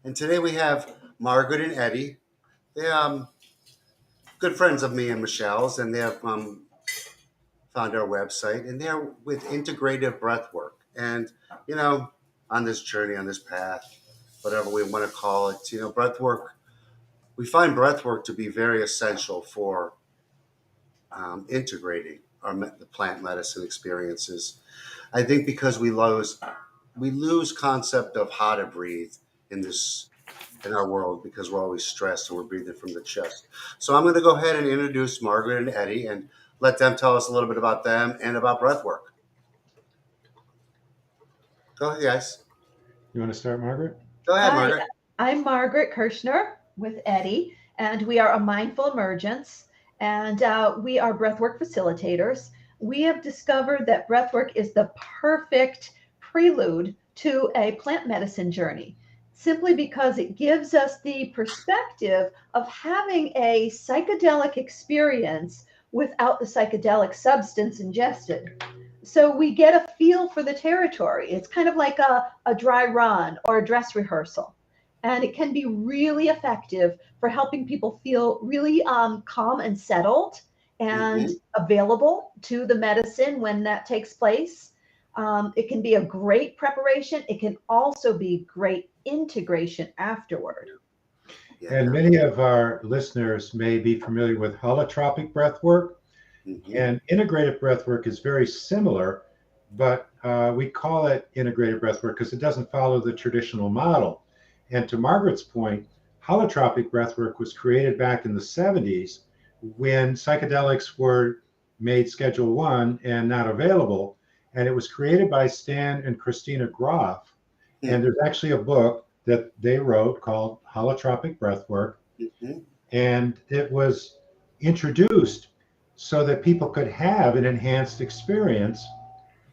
And today we have Margaret and Eddie. They're good friends of me and Michelle's, and they have found our website, and they're with Integrative Breathwork. And, you know, on this journey, on this path, whatever we want to call it, breathwork, we find breathwork to be very essential for integrating the plant medicine experiences. I think because we lose concept of how to breathe in this in our world because we're always stressed and we're breathing from the chest. So I'm going to go ahead and introduce Margaret and Eddie and let them tell us a little bit about them and about breath work. Go ahead, guys. You want to start, Margaret? Go ahead, Hi, Margaret. I'm Margret Kirschner with Eddie, and we are a mindful emergence, and we are breathwork facilitators. We have discovered that breathwork is the perfect prelude to a plant medicine journey, simply because it gives us the perspective of having a psychedelic experience without the psychedelic substance ingested. So we get a feel for the territory. It's kind of like a dry run or a dress rehearsal. And it can be really effective for helping people feel really calm and settled and Hmm. available to the medicine when that takes place. It can be a great preparation. It can also be great integration afterward. And Yeah. many of our listeners may be familiar with holotropic breath work. Hmm. And integrative breath work is very similar, but we call it integrative breath work because it doesn't follow the traditional model. And to Margaret's point, holotropic breath work was created back in the 70s when psychedelics were made Schedule 1 and not available. And it was created by Stan and Christina Groff. And there's actually a book that they wrote called Holotropic Breathwork, Hmm. and it was introduced so that people could have an enhanced experience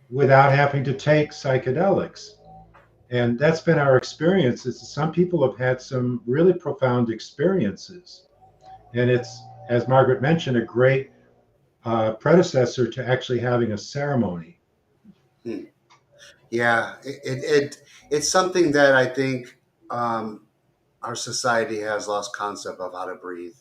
without having to take psychedelics. And that's been our experience. Is some people have had some really profound experiences, and it's, as Margaret mentioned, a great predecessor to actually having a ceremony. Yeah. It's something that I think our society has lost concept of how to breathe.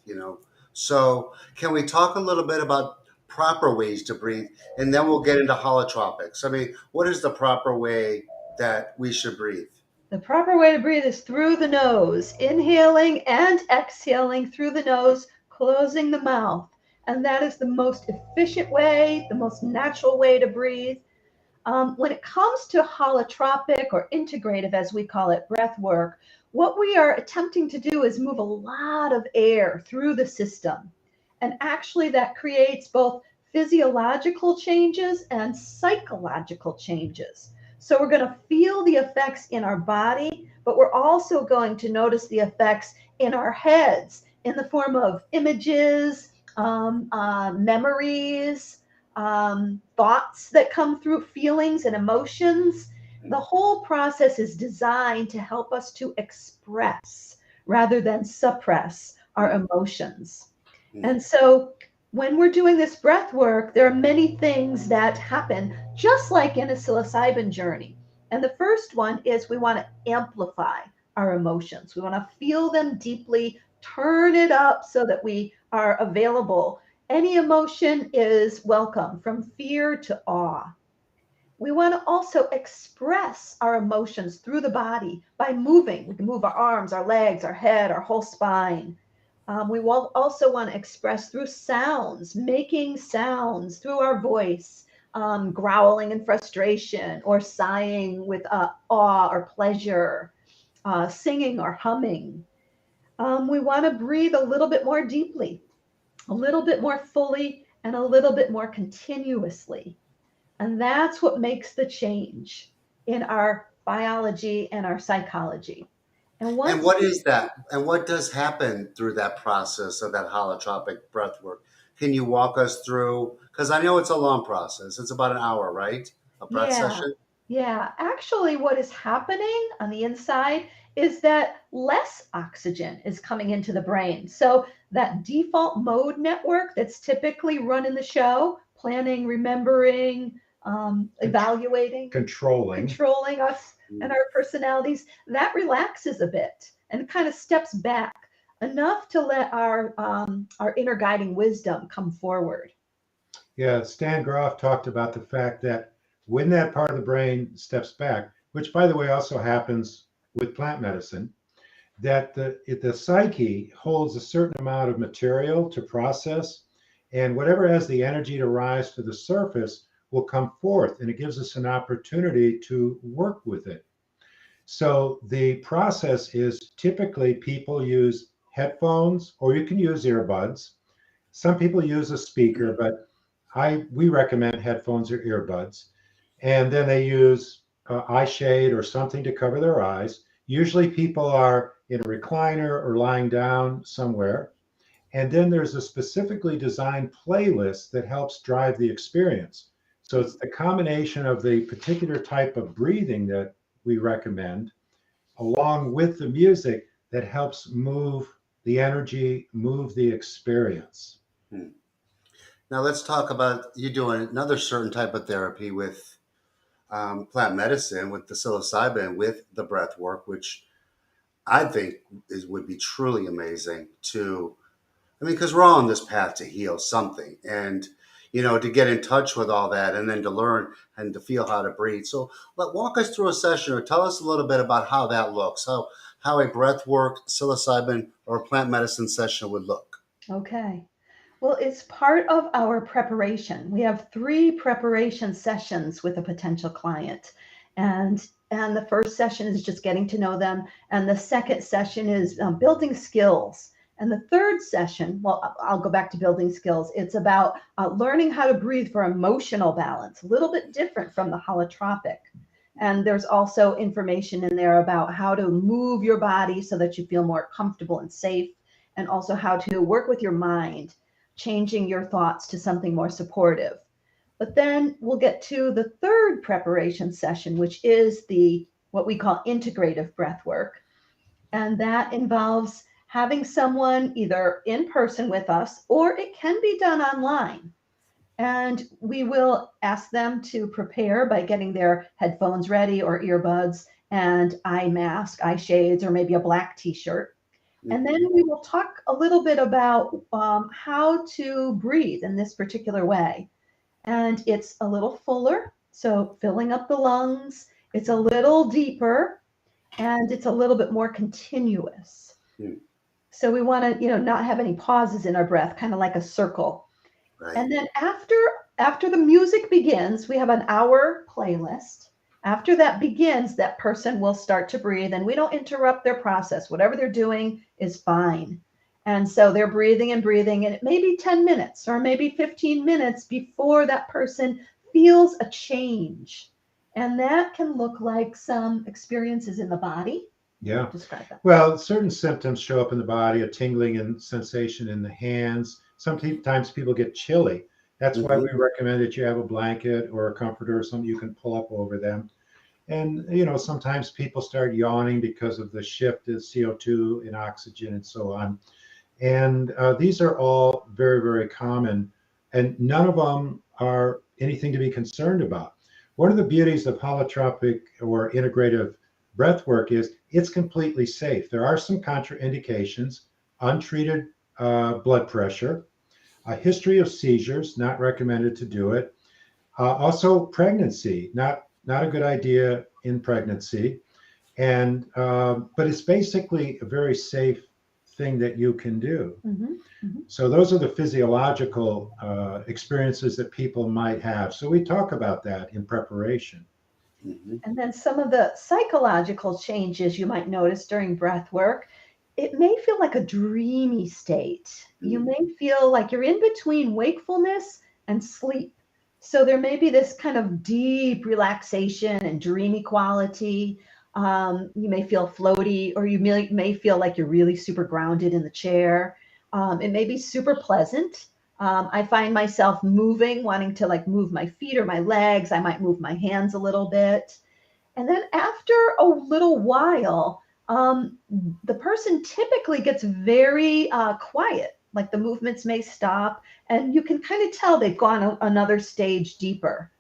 So can we talk a little bit about proper ways to breathe, and then we'll get into holotropics? I mean, what is the proper way that we should breathe? The proper way to breathe is through the nose, inhaling and exhaling through the nose, closing the mouth. And that is the most efficient way, the most natural way to breathe. When it comes to holotropic or integrative, as we call it, breath work, what we are attempting to do is move a lot of air through the system. And actually, that creates both physiological changes and psychological changes. So, we're going to feel the effects in our body, but we're also going to notice the effects in our heads in the form of images, memories, thoughts that come through, feelings and emotions. The whole process is designed to help us to express rather than suppress our emotions. And so when we're doing this breath work, there are many things that happen, just like in a psilocybin journey. And the first one is we want to amplify our emotions. We want to feel them deeply, turn it up so that we are available. Any emotion is welcome, from fear to awe. We want to also express our emotions through the body by moving. We can move our arms, our legs, our head, our whole spine. We will also want to express through sounds, making sounds through our voice, growling in frustration or sighing with awe or pleasure, singing or humming. We want to breathe a little bit more deeply, a little bit more fully, and a little bit more continuously. And that's what makes the change in our biology and our psychology. And And once what we, is that? And what does happen through that process of that holotropic breath work? Can you walk us through? Because I know it's a long process. It's about an hour, right? A breath yeah, session. yeah, actually, what is happening on the inside is that less oxygen is coming into the brain. So that default mode network that's typically running the show, planning, remembering, evaluating, Controlling. controlling us and Mm. our personalities, that relaxes a bit. and kind of steps back enough to let our inner guiding wisdom come forward. Yeah, Stan Groff talked about the fact that when that part of the brain steps back, which by the way also happens with plant medicine, that the psyche holds a certain amount of material to process, and whatever has the energy to rise to the surface will come forth, and it gives us an opportunity to work with it. So the process is typically people use headphones, or you can use earbuds. Some people use a speaker, but we recommend headphones or earbuds. And then they use eye shade or something to cover their eyes. Usually people are in a recliner or lying down somewhere. And then there's a specifically designed playlist that helps drive the experience. So it's the combination of the particular type of breathing that we recommend, along with the music, that helps move the energy, move the experience. Hmm. Now let's talk about you doing another certain type of therapy with plant medicine, with the psilocybin, with the breath work, which I think would be truly amazing to. I mean, because we're all on this path to heal something, and to get in touch with all that, and then to learn and to feel how to breathe. So, walk us through a session, or tell us a little bit about how that looks, how a breath work, psilocybin, or plant medicine session would look. Okay. Well, it's part of our preparation. We have 3 preparation sessions with a potential client. And the first session is just getting to know them. And the second session is building skills. And the third session, well, I'll go back to building skills. It's about learning how to breathe for emotional balance, a little bit different from the holotropic. And there's also information in there about how to move your body so that you feel more comfortable and safe, and also how to work with your mind, changing your thoughts to something more supportive. But then we'll get to the third preparation session, which is what we call integrative breath work. And that involves having someone either in person with us, or it can be done online. And we will ask them to prepare by getting their headphones ready, or earbuds, and eye mask, eye shades, or maybe a black t-shirt. And then we will talk a little bit about how to breathe in this particular way. And it's a little fuller, so filling up the lungs. It's a little deeper, and it's a little bit more continuous. Hmm. So we want to, not have any pauses in our breath, kind of like a circle. Right. And then after the music begins, we have an hour playlist. After that begins, that person will start to breathe, and we don't interrupt their process. Whatever they're doing is fine. And so they're breathing and breathing, and it may be 10 minutes or maybe 15 minutes before that person feels a change. And that can look like some experiences in the body. Yeah. Describe that. Well, certain symptoms show up in the body, a tingling and sensation in the hands. Sometimes people get chilly. That's why we recommend that you have a blanket or a comforter or something you can pull up over them. And, sometimes people start yawning because of the shift in CO2 in oxygen and so on. And these are all very, very common, and none of them are anything to be concerned about. One of the beauties of holotropic or integrative breath work is it's completely safe. There are some contraindications: untreated blood pressure, a history of seizures, not recommended to do it. Also, pregnancy, not a good idea in pregnancy. And but it's basically a very safe thing that you can do. Mm-hmm. Mm-hmm. So those are the physiological experiences that people might have. So we talk about that in preparation. Mm-hmm. And then some of the psychological changes you might notice during breath work. It may feel like a dreamy state. You may feel like you're in between wakefulness and sleep. So there may be this kind of deep relaxation and dreamy quality. You may feel floaty, or you may feel like you're really super grounded in the chair. It may be super pleasant. I find myself wanting to move my feet or my legs. I might move my hands a little bit. And then after a little while, the person typically gets very quiet, like the movements may stop, and you can kind of tell they've gone another stage deeper.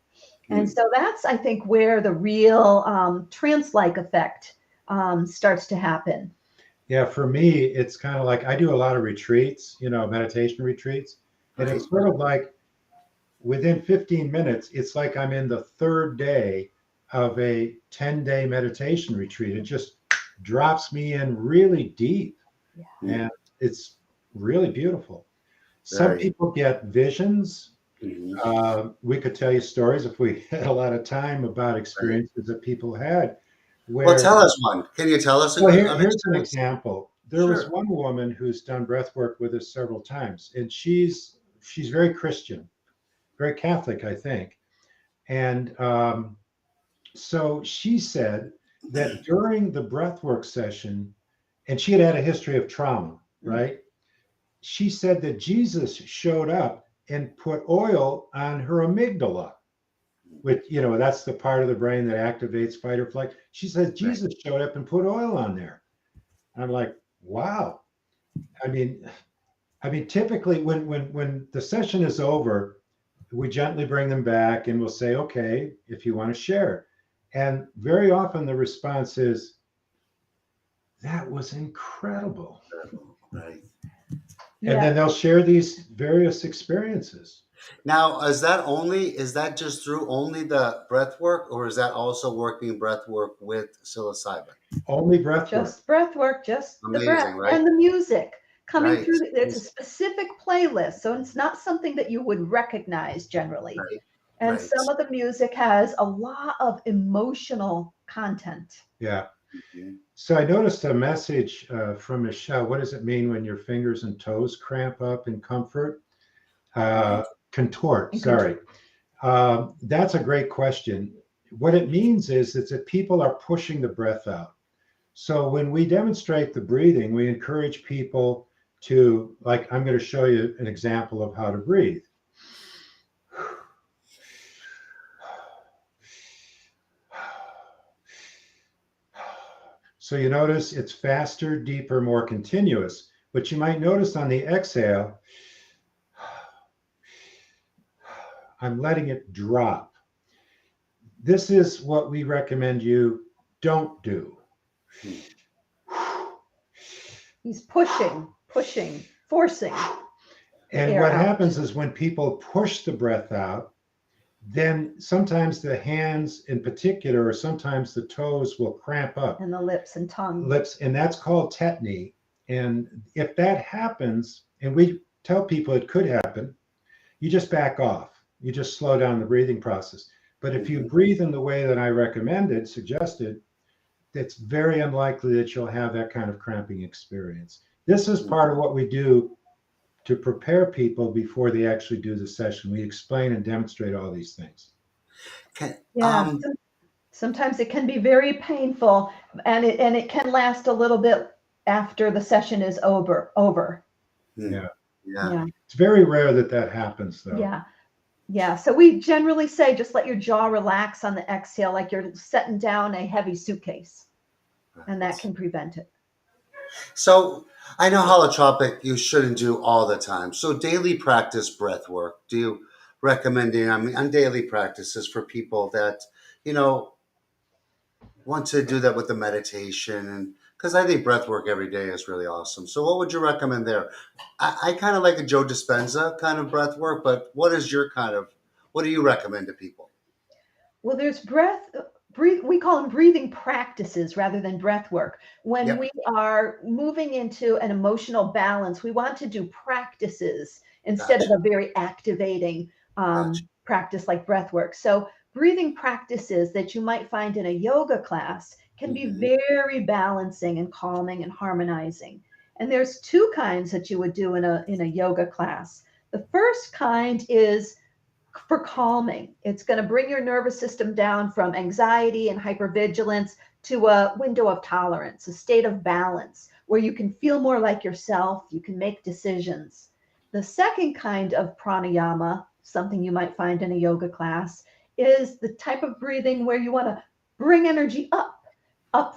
And so that's, I think, where the real trance-like effect starts to happen. Yeah, for me, it's kind of like I do a lot of retreats, meditation retreats. And Right. it's sort of like within 15 minutes, it's like I'm in the third day of a 10-day meditation retreat. It just drops me in really deep. Yeah. And it's really beautiful. Some Very. people get visions. Mhm. We could tell you stories if we had a lot of time about Right. experiences that people had Well, where, tell us one. Can you tell us well, an here's an experience? example. There was Sure. one woman who's done breath work with us several times, and she's very Christian, very Catholic, I think. And so she said that during the breathwork session, and she had had a history of trauma, Mm. right? She said that Jesus showed up and put oil on her amygdala, which, that's the part of the brain that activates fight or flight. She says Right. Jesus showed up and put oil on there. And I'm like, wow. I mean, typically when the session is over, we gently bring them back and we'll say, okay, if you want to share. And very often the response is, that was incredible. Right. And Yeah. then they'll share these various experiences. Now, is that just through only the breath work, or is that also working breath work with psilocybin? Only breath work. Just breath work, just the breath Amazing, right? and the music coming Right. through. It's a specific playlist, so it's not something that you would recognize generally. Right. And Right. some of the music has a lot of emotional content. Yeah. Mhm. So I noticed a message from Michelle. What does it mean when your fingers and toes cramp up in comfort? Mhm. Contort, And control. sorry. That's a great question. What it means is that people are pushing the breath out. So when we demonstrate the breathing, we encourage people to, like, I'm going to show you an example of how to breathe. So you notice it's faster, deeper, more continuous. But you might notice on the exhale, I'm letting it drop. This is what we recommend you don't do. Mhm. He's pushing, forcing the And air what out. happens is when people push the breath out, then sometimes the hands in particular, or sometimes the toes will cramp up, And the lips and tongue. lips, and that's called tetany. And if that happens, and we tell people it could happen, you just back off. You just slow down the breathing process. But if you Mhm. breathe in the way that I suggested, it's very unlikely that you'll have that kind of cramping experience. This is part of what we do to prepare people before they actually do the session. We explain and demonstrate all these things. Can, Yeah. Sometimes it can be very painful, and it can last a little bit after the session is over. hmm. Yeah. Yeah. Yeah. It's very rare that that happens, though. Yeah. Yeah. So we generally say just let your jaw relax on the exhale, like you're setting down a heavy suitcase, and that can prevent it. So I know holotropic you shouldn't do all the time. So daily practice breath work. Do you recommending? I mean, on daily practices for people that you know want to do that with the meditation, and because I think breath work every day is really awesome. So what would you recommend there? I kind of like a Joe Dispenza kind of breath work, but what do you recommend to people? Well, there's breathe. We call them breathing practices rather than breath work. When Yep, we are moving into an emotional balance, we want to do practices instead of gotcha, a very activating gotcha. practice like breath work. So, breathing practices that you might find in a yoga class can be Hmm. very balancing and calming and harmonizing. And there's two kinds that you would do in a yoga class. The first kind is for calming. It's going to bring your nervous system down from anxiety and hypervigilance to a window of tolerance, a state of balance where you can feel more like yourself, you can make decisions. The second kind of pranayama, something you might find in a yoga class, is the type of breathing where you want to bring energy up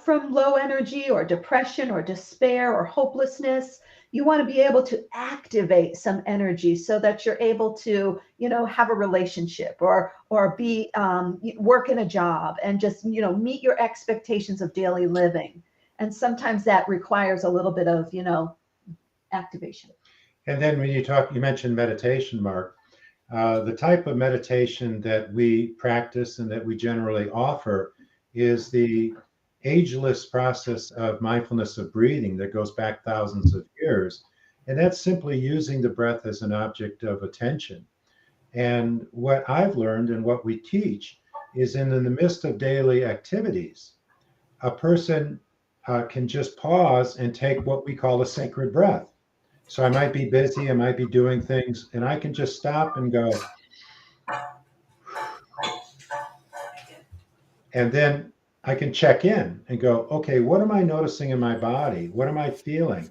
from low energy or depression or despair or hopelessness. You want to be able to activate some energy so that you're able to, have a relationship or be work in a job and just, meet your expectations of daily living. And sometimes that requires a little bit of, activation. And then when you mentioned meditation, Mark, the type of meditation that we practice and that we generally offer is the ageless process of mindfulness of breathing that goes back thousands of years. And that's simply using the breath as an object of attention. And what I've learned and what we teach is in the midst of daily activities, a person can just pause and take what we call a sacred breath. So I might be busy, I might be doing things, and I can just stop and go, and then I can check in and go, okay, what am I noticing in my body? What am I feeling?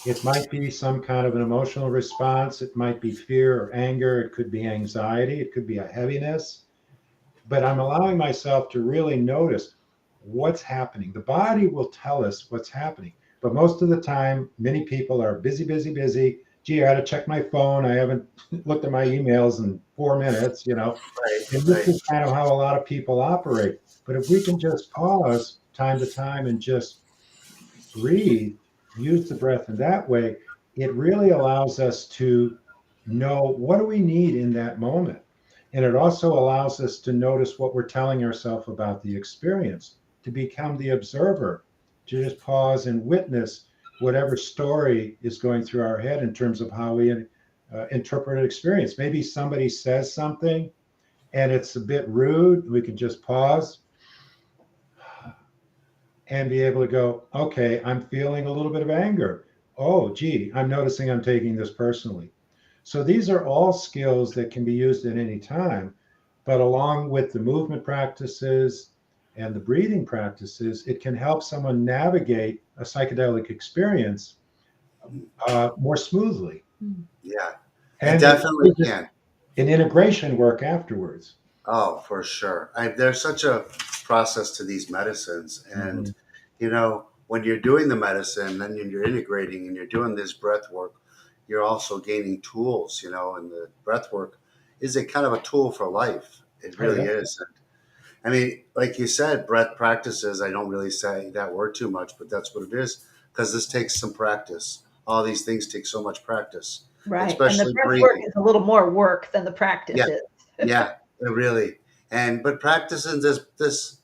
It might be some kind of an emotional response. It might be fear or anger. It could be anxiety. It could be a heaviness. But I'm allowing myself to really notice what's happening. The body will tell us what's happening. But most of the time, many people are busy, busy, busy. Gee, I got to check my phone. I haven't looked at my emails in 4 minutes, Right, And this right. is kind of how a lot of people operate. But if we can just pause time to time and just breathe, use the breath in that way, it really allows us to know what do we need in that moment. And it also allows us to notice what we're telling ourselves about the experience, to become the observer, to just pause and witness whatever story is going through our head in terms of how we interpret an experience. Maybe somebody says something and it's a bit rude. We can just pause and be able to go, okay, I'm feeling a little bit of anger. Oh, gee, I'm noticing I'm taking this personally. So these are all skills that can be used at any time, but along with the movement practices and the breathing practices, it can help someone navigate a psychedelic experience more smoothly. Yeah, it And it definitely gives it can. an integration work afterwards. Oh, for sure. There's such a process to these medicines. And, Mhm. when you're doing the medicine, then you're integrating and you're doing this breath work, you're also gaining tools, and the breath work is a kind of a tool for life. It Oh, really yeah. is. I mean, like you said, breath practices, I don't really say that word too much, but that's what it is because this takes some practice. All these things take so much practice, Right. And the especially breath work breathing. is a little more work than the Yeah, practice is. yeah, it really. But practicing this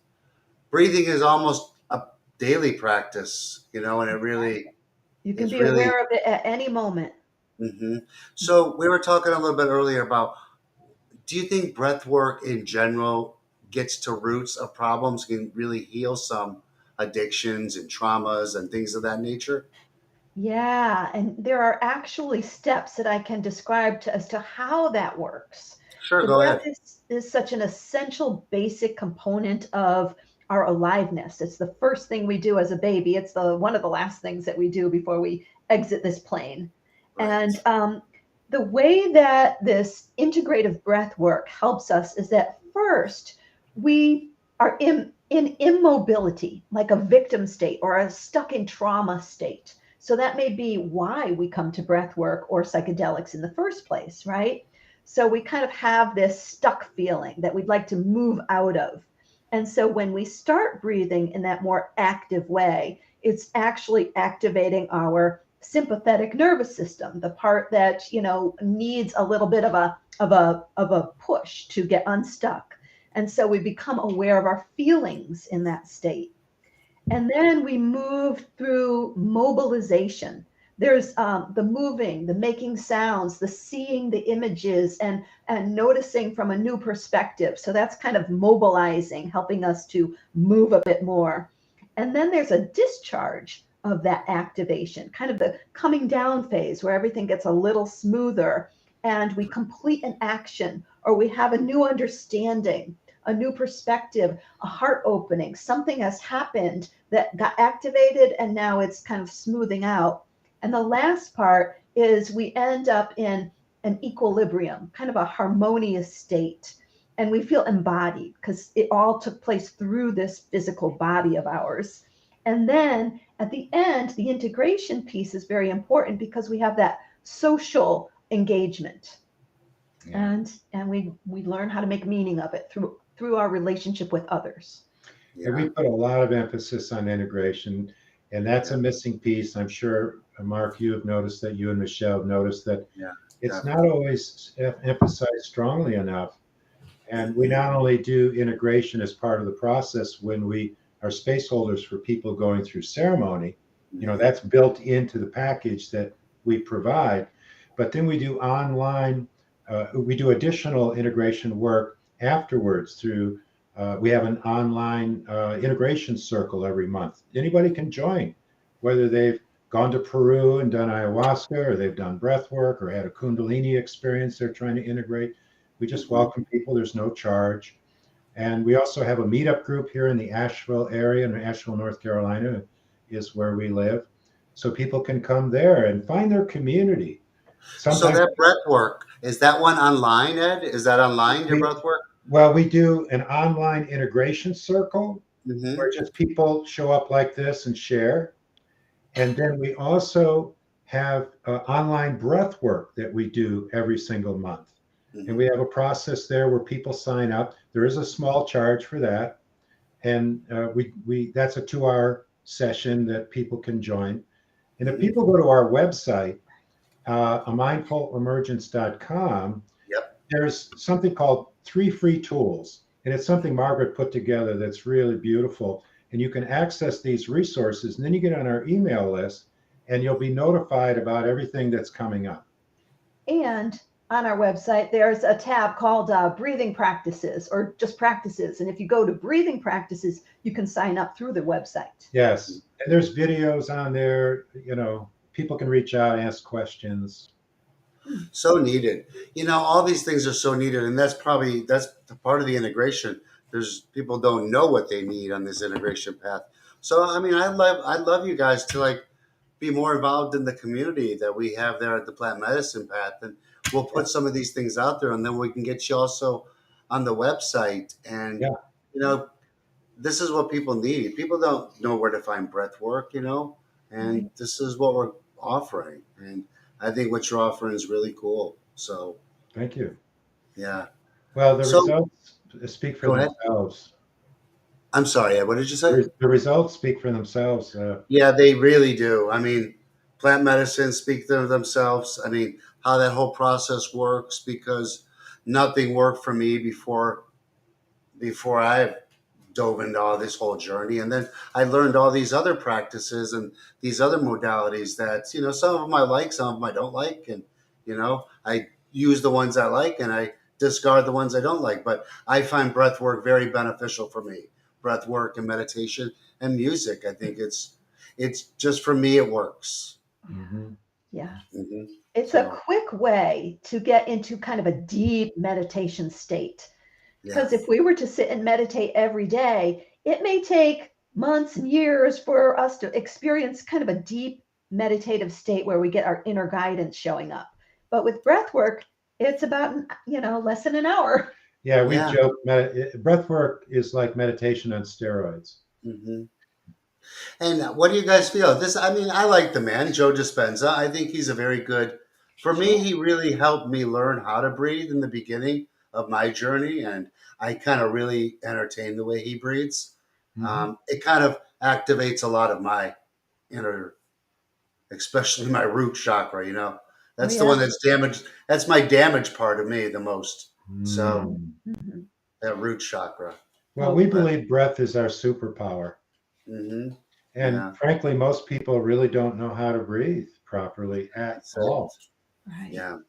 breathing is almost a daily practice, and it really, You can it's be really. aware of it at any moment. hmm So we were talking a little bit earlier about. Do you think breath work in general gets to roots of problems, can really heal some addictions and traumas and things of that nature? Yeah, and there are actually steps that I can describe as to how that works. Sure, The go breath ahead. is such an essential basic component of our aliveness. It's the first thing we do as a baby. It's the one of the last things that we do before we exit this plane. And Right. the way that this integrative breath work helps us is that first we are in immobility, like a victim state or a stuck in trauma state. So that may be why we come to breath work or psychedelics in the first place, right? So we kind of have this stuck feeling that we'd like to move out of. And so when we start breathing in that more active way, it's actually activating our sympathetic nervous system, the part that, needs a little bit of a push to get unstuck. And so we become aware of our feelings in that state. And then we move through mobilization. There's the moving, the making sounds, the seeing the images, and noticing from a new perspective. So that's kind of mobilizing, helping us to move a bit more. And then there's a discharge of that activation, kind of the coming down phase where everything gets a little smoother and we complete an action or we have a new understanding, a new perspective, a heart opening. Something has happened that got activated and now it's kind of smoothing out. And the last part is we end up in an equilibrium, kind of a harmonious state. And we feel embodied because it all took place through this physical body of ours. And then at the end, the integration piece is very important because we have that social engagement Yeah. and we learn how to make meaning of it through our relationship with others. And we Yeah. put a lot of emphasis on integration. And that's Yeah. a missing piece. I'm sure, Mark, you have noticed that, you and Michelle have noticed that Yeah. it's not Definitely. always emphasized strongly enough. And we not only do integration as part of the process when we are space holders for people going through ceremony, Mhm. that's built into the package that we provide, but then we do additional integration work afterwards through, we have an online integration circle every month. Anybody can join, whether they've gone to Peru and done ayahuasca, or they've done breath work, or had a Kundalini experience they're trying to integrate. We just Mhm. welcome people. There's no charge. And we also have a meetup group here in the Asheville area, in Asheville, North Carolina, is where we live. So people can come there and find their community. So Sometimes that breath work, is that one online, Ed? Is that online, your we, breath work? well, we do an online integration circle Mm-hmm. where just people show up like this and share. And then we also have online breath work that we do every single month. And we Mm-hmm. have a process there where people sign up. There is a small charge for that. And we that's a 2 hour session that people can join. And if Mm-hmm. people go to our website, amindfulemergence.com, Yep. there's something called 3 free tools. And it's something Margaret put together that's really beautiful. And you can access these resources, and then you get on our email list, and you'll be notified about everything that's coming up. And on our website, there's a tab called breathing practices or just practices. And if you go to breathing practices, you can sign up through the website. Yes. And there's videos on there. People can reach out, ask questions. So needed. All these things are so needed, and that's the part of the integration. There's people don't know what they need on this integration path. So I mean, I'd love you guys to like be more involved in the community that we have there at the plant medicine path, and we'll Yeah. put some of these things out there, and then we can get you also on the website. And Yeah. you know, this is what people need. People don't know where to find breath work, and Right. this is what we're offering. And I think what you're offering is really cool. So, Thank you. yeah. Well, the So, results speak for go ahead. themselves. I'm sorry, Ed, what did you say? The results speak for themselves. Yeah, they really do. I mean, plant medicine speak for themselves. I mean, how that whole process works because nothing worked for me before I dove into all this whole journey. And then I learned all these other practices and these other modalities that, some of them I like, some of them I don't like. And, I use the ones I like and I discard the ones I don't like. But I find breath work very beneficial for me. Breath work and meditation and music. I think it's just for me, it works. Mhm. Yeah. Hmm. It's a So, quick way to get into kind of a deep meditation state. yeah. Because if we were to sit and meditate every day, it may take months and years for us to experience kind of a deep meditative state where we get our inner guidance showing up. But with breath work, it's about, less than an hour. Yeah, we Yeah. joke. Breath work is like meditation on steroids. Hmm. And what do you guys feel? I mean, I like the man, Joe Dispenza. I think he's a very good, for me, Sure. he really helped me learn how to breathe in the beginning of my journey. And I kind of really entertain the way he breathes. Hmm. It kind of activates a lot of my inner, especially my root chakra. Oh, That's the yeah. one that's damaged. That's my damaged part of me the most. So Mm. Mhm. that root chakra. Well, Oh, we But, believe breath is our superpower. hmm, And yeah, frankly, most people really don't know how to breathe properly at that's it. all. right. Yeah.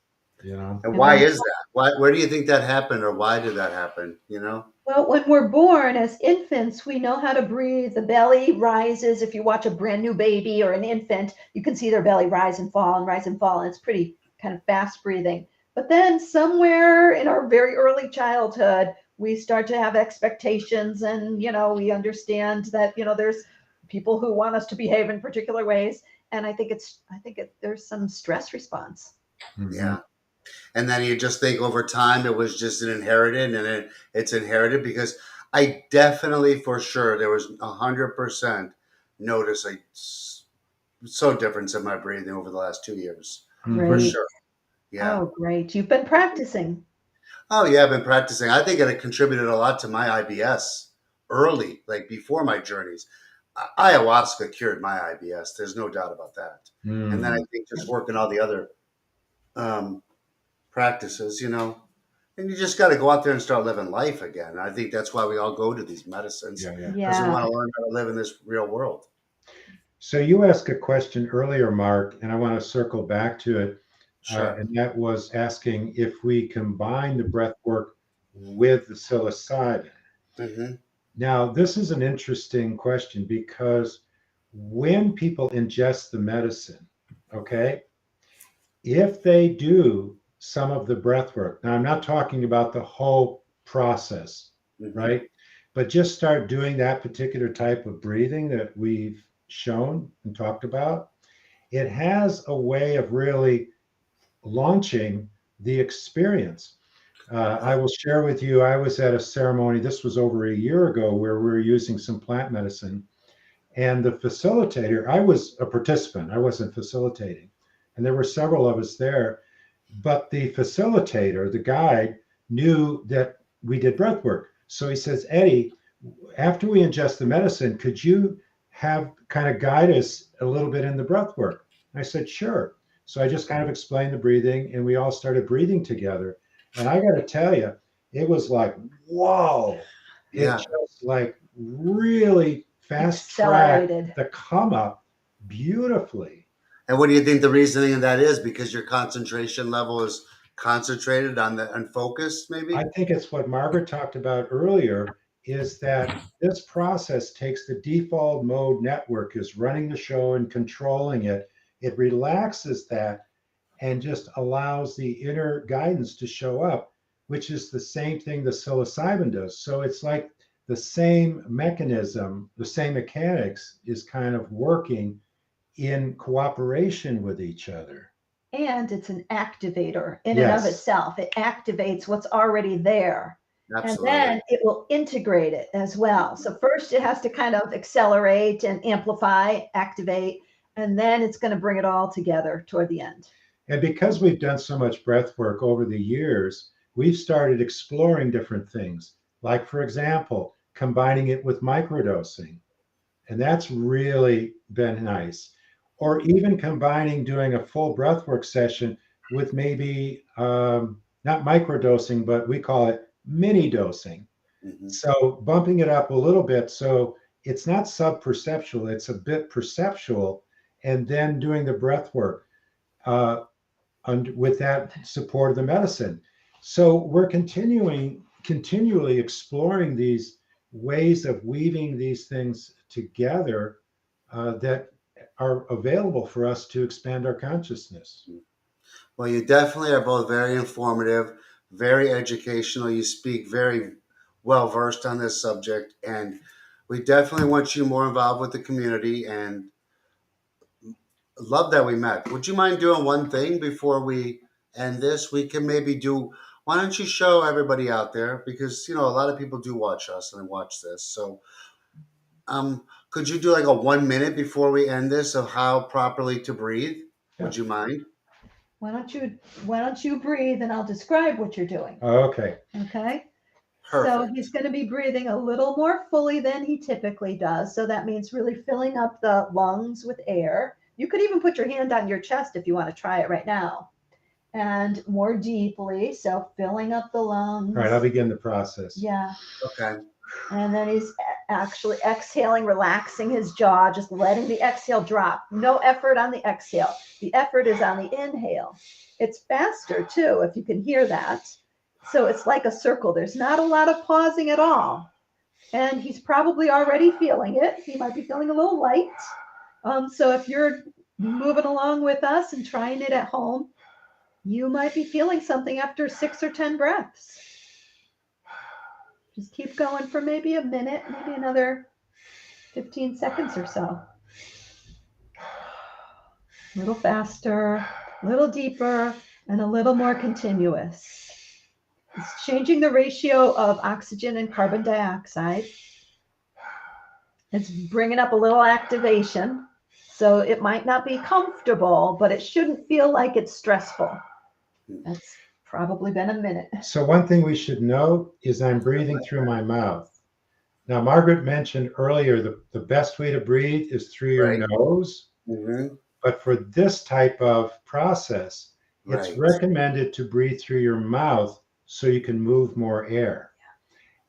You know, And And why when is that? Where do you think that happened, or why did that happen? Well, when we're born as infants, we know how to breathe. The belly rises. If you watch a brand new baby or an infant, you can see their belly rise and fall and rise and fall. And it's pretty kind of fast breathing. But then somewhere in our very early childhood, we start to have expectations and, we understand that, there's people who want us to behave in particular ways. And there's some stress response. hmm, Yeah. And then you just think over time it was just an inherited, and it's inherited because I definitely, for sure, there was 100% notice so difference in my breathing over the last 2 years, for hmm. Great. sure. Yeah. Oh, great. You've been practicing. Oh yeah, I've been practicing. I think it contributed a lot to my IBS early, like before my journeys. ayahuasca cured my IBS. There's no doubt about that. And then I Mm. think just working all the other um, practices, and you just got to go out there and start living life again. I think that's why we all go to these medicines Yeah, yeah. because we Yeah. want to learn how to live in this real world. So you asked a question earlier, Mark, and I want to circle back to it. Sure. And that was asking if we combine the breath work with the psilocybin. Hmm. Now, this is an interesting question because when people ingest the medicine, okay, if they do some of the breath work, now I'm not talking about the whole process, Hmm. right? But just start doing that particular type of breathing that we've shown and talked about, it has a way of really launching the experience. I will share with you, I was at a ceremony, this was over a year ago, where we were using some plant medicine. And the facilitator, I was a participant, I wasn't facilitating. And there were several of us there. But the facilitator, the guide, knew that we did breath work. So he says, Eddie, after we ingest the medicine, could you have kind of guide us a little bit in the breath work? I said, sure. So I just kind of explained the breathing and we all started breathing together. And I got to tell you, it was like, whoa, it Yeah. just like really fast tracked Accelerated. the come up beautifully. And what do you think the reasoning of that is? Because your concentration level is concentrated on the and focused, I maybe? think it's what Margaret talked about earlier is that this process takes the default mode network is running the show and controlling it. It relaxes that and just allows the inner guidance to show up, which is the same thing the psilocybin does. So it's like the same mechanism, the same mechanics is kind of working in cooperation with each other. And it's an activator in and of Yes, itself. It activates what's already there. And Absolutely. then it will integrate it as well. So first it has to kind of accelerate and amplify, activate, and then it's going to bring it all together toward the end. and because we've done so much breath work over the years, we've started exploring different things. Like, for example, combining it with microdosing. And that's really been nice. Or even combining doing a full breathwork session with maybe not microdosing, but we call it mini dosing. Hmm. So bumping it up a little bit so it's not sub perceptual, it's a bit perceptual, and then doing the breath work. With that support of the medicine. So we're continually exploring these ways of weaving these things together that are available for us to expand our consciousness. Well, you definitely are both very informative, very educational. You speak very well versed on this subject, and we definitely want you more involved with the community. And love that we met. Would you mind doing one thing before we end this? We can maybe do. Why don't you show everybody out there because a lot of people do watch us and watch this. So, could you do like a 1 minute before we end this of how properly to breathe? Yeah. Would you mind? Why don't you why don't you breathe and I'll describe what you're doing. Okay. Okay? So Perfect. he's going to be breathing a little more fully than he typically does. So that means really filling up the lungs with air. You could even put your hand on your chest if you want to try it right now. And more deeply. So filling up the lungs. All right, I'll begin the process. Yeah. Okay. And then he's actually exhaling, relaxing his jaw, just letting the exhale drop. No effort on the exhale. The effort is on the inhale. It's faster too, if you can hear that. So it's like a circle. There's not a lot of pausing at all. And he's probably already feeling it. He might be feeling a little light. So if you're moving along with us and trying it at home, you might be feeling something after 6 or 10 breaths. Just keep going for maybe a minute, maybe another 15 seconds or so. A little faster, a little deeper, and a little more continuous. It's changing the ratio of oxygen and carbon dioxide. It's bringing up a little activation. So it might not be comfortable, but it shouldn't feel like it's stressful. That's probably been a minute. So, one thing we should note is I'm breathing through my mouth. Now, Margaret mentioned earlier the best way to breathe is through your Right. nose. Mm-hmm. But for this type of process, it's Right. recommended to breathe through your mouth so you can move more air.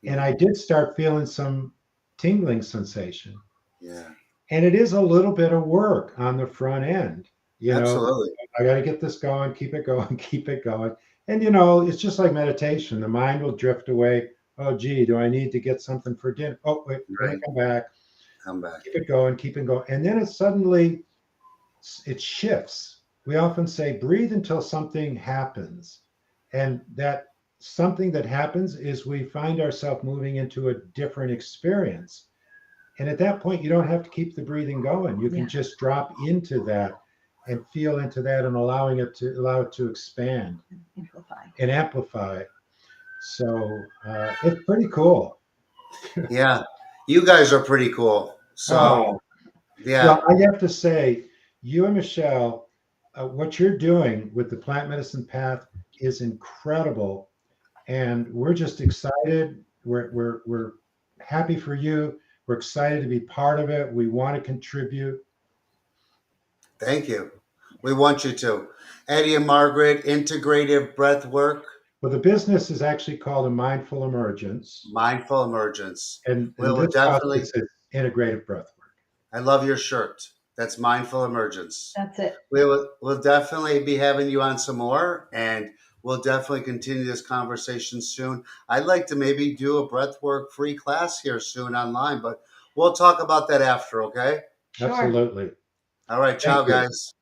And I did start feeling some tingling sensation. Yeah. And it is a little bit of work on the front end. You know, Absolutely. I got to get this going, keep it going, keep it going. And, it's just like meditation. The mind will drift away. Oh, gee, do I need to get something for dinner? Oh, wait, let me Right. come back. Come back. Keep it going, keep it going. And then it shifts. We often say breathe until something happens. And that something that happens is we find ourselves moving into a different experience. And at that point, you don't have to keep the breathing going. You can Yeah. just drop into that and feel into that and allow it to expand Amplify. and amplify. So it's pretty cool. Yeah. You guys are pretty cool. So, Oh, yeah. well, I have to say, you and Michelle, what you're doing with the plant medicine path is incredible, and we're just excited. We're happy for you. We're excited to be part of it. We want to contribute. Thank you. We want you to. Eddie and Margaret, Integrative Breathwork, Well, the business is actually called a mindful emergence, Mindful Emergence. We and will this definitely, process is integrative breath work. I love your shirt. That's Mindful Emergence. That's it. We'll definitely be having you on some more, and we'll definitely continue this conversation soon. I'd like to maybe do a breathwork free class here soon online, but we'll talk about that after, okay? Sure. Absolutely. All right, Thank ciao, you. guys.